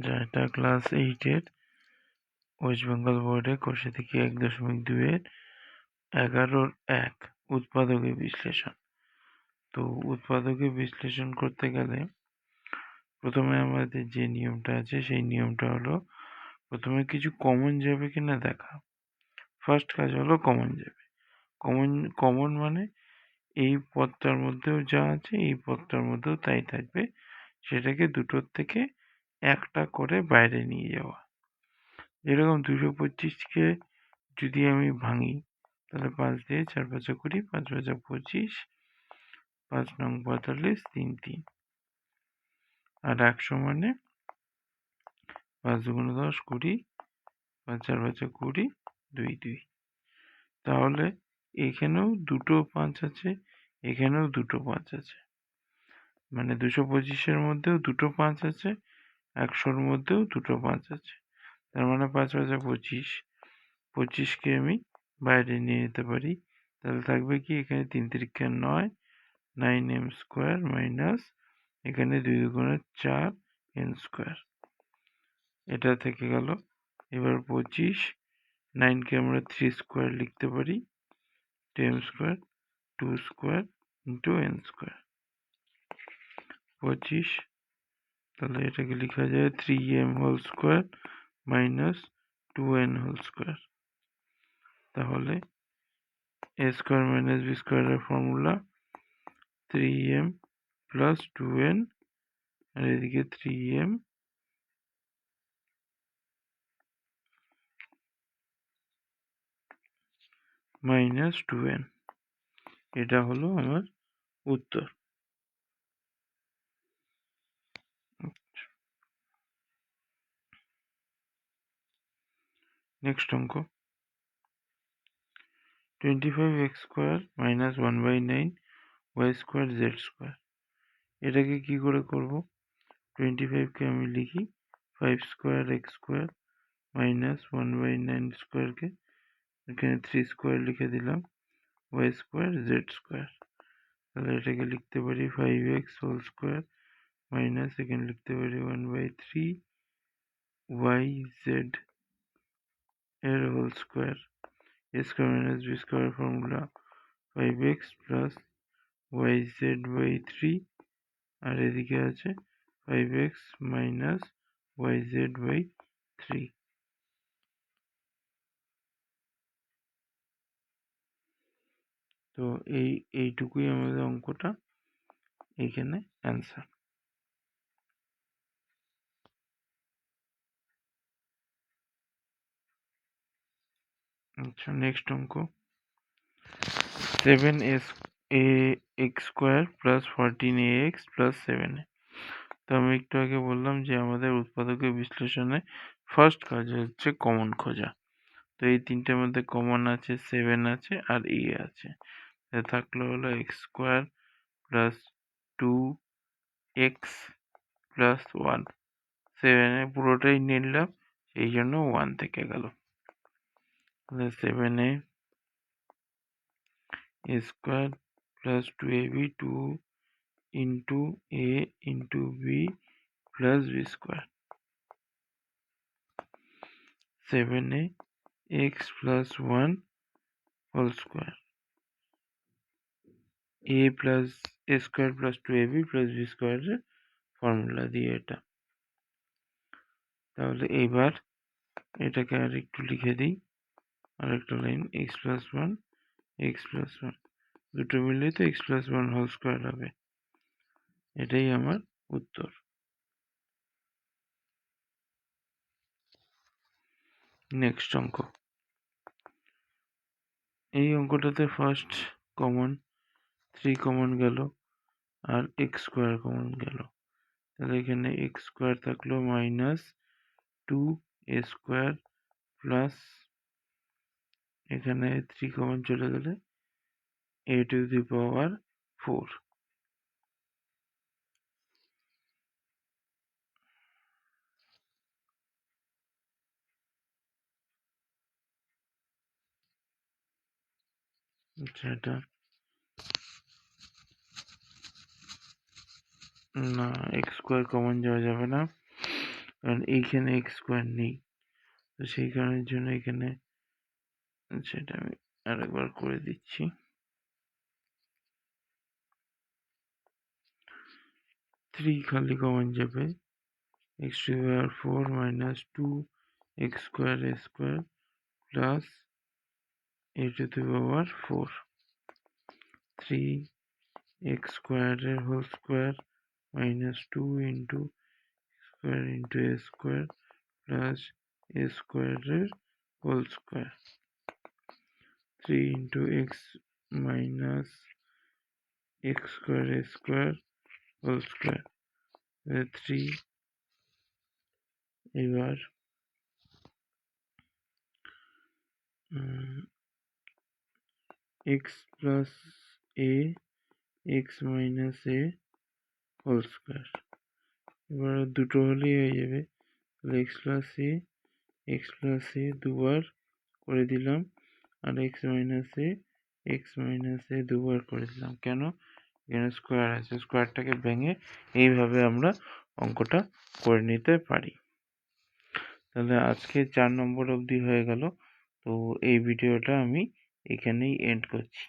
যেটা class 8-এর West Bengal বোর্ডে কোষে থেকে 1.2-এর 11-1 উৎপাদকের বিশ্লেষণ। তো উৎপাদকের বিশ্লেষণ করতে গেলে প্রথমে আমাদের যে নিয়মটা আছে সেই নিয়মটা হলো প্রথমে কিছু কমন যাবে কিনা দেখা। ফার্স্ট কাজ হলো কমন যাবে। কমন মানে এই পদটার মধ্যেও যা আছে এই পদটার মধ্যেও তাই থাকবে, সেটাকে দুটোর থেকে একটা করে বাইরে নিয়ে যাওয়া। যেরকম 225কে যদি আমি ভাঙি তাহলে 5 দিয়ে 4 5 20, 5 5 25, 5 নং 45, 3 3। আর 100 মানে 5 দুগুণ 10, 20, 5 4 5 20, 2 2। তাহলে এখানেও দুটো 5 আছে, এখানেও দুটো 5 আছে, মানে 225-এর মধ্যেও দুটো 5 আছে, 100-র মধ্যেও দুটো 5 আছে। তার মানে 5 5 25, 25কে আমি বাইরে নিয়ে যেতে পারি। তাহলে থাকবে কি, এখানে 3 3 9, 9m স্কোয়ার মাইনাস এখানে 2 দুগুণে 4 n স্কোয়ার, এটা থেকে গেল। এবার 25, 9কে আমরা 3 স্কোয়ার লিখতে পারি, 2m square, 2 square into n square. 25, তাহলে এটাকে লেখা যায় 3m whole square minus 2n whole square. তাহলে a স্কোয়ার মাইনাস b স্কোয়ারের ফর্মুলা 3m প্লাস 2n, আর এদিকে 3m মাইনাস 2n। এটা হলো আমার উত্তর। নেক্সট অঙ্ক, 25x square minus 1/9 y square z square. এটাকে কি করে করব? 25কে আমি লিখি 5 স্কোয়ার x স্কোয়ার মাইনাস 1/9 স্কোয়ারকে এখানে 3 স্কোয়ার লিখে দিলাম, y স্কোয়ার z স্কোয়ার। তাহলে এটাকে লিখতে পারি 5x হোল স্কোয়ার মাইনাস এখানে লিখতে পারি 1/3 yz এর whole square. a square minus b square formula 5x plus yz/3, আর এদিকে আছে 5x মাইনাস yz/3। তো এইটুকুই আমাদের অঙ্কটা, এখানে অ্যান্সার। আচ্ছা, নেক্সট অঙ্ক, 7x square plus 14ax plus 7a। তো আমি একটু আগে বললাম যে আমাদের উৎপাদকের বিশ্লেষণে ফার্স্ট কাজ হচ্ছে কমন খোঁজা। তো এই তিনটের মধ্যে কমন আছে 7 আছে আর a আছে, থাকলো হলো x square plus 2x plus 1। 7 পুরোটাই নিলাম, সেই জন্য 1 থেকে গেল। 7a square plus 2ab, 2 into a into b plus b square. 7a x plus 1 whole square, a plus a square plus 2ab plus b স্কোয়ারের ফর্মুলা দিয়ে এটা। তাহলে এইবার এটাকে আর একটু লিখে দিই, আর একটা line x plus 1 x plus 1, দুটো মিলে তো x প্লাস 1 হোল স্কোয়ার হবে। এটাই আমার উত্তর। নেক্সট অঙ্ক, এই অঙ্কটাতে ফার্স্ট কমন 3 কমন গেল আর x স্কোয়ার কমন গেল। তাহলে এখানে x স্কোয়ার থাকলো মাইনাস 2a স্কোয়ার প্লাস এখানে 3 কমন চলে গেলে a টু দি পাওয়ার 4। আচ্ছা, এটা না, x স্কোয়ার কমন যাওয়া যাবে না, কারণ এইখানে এক্স স্কোয়ার নেই, তো সেই কারণের জন্য এখানে সেটা আমি আরেকবার করে দিচ্ছি। 3 খালি কমন যাবে, x to the power 4 minus 2 x square a square plus a to the power 4, 3 x square whole square minus 2 into a square plus a square whole square, 3 into x minus x square whole square, 3 এবার x plus a x minus a whole square, এবার দুটো হলেই হয়ে যাবে, তাহলে x plus a দুবার করে দিলাম, আর x minus a দুবার করে দিলাম। কেন? এখানে স্কোয়ার আছে, স্কোয়ারটাকে ভেঙে এইভাবে আমরা অঙ্কটা করে নিতে পারি। তাহলে আজকে 4 নম্বর অবধি হয়ে গেল। তো এই ভিডিওটা আমি এখানেই এন্ড করছি।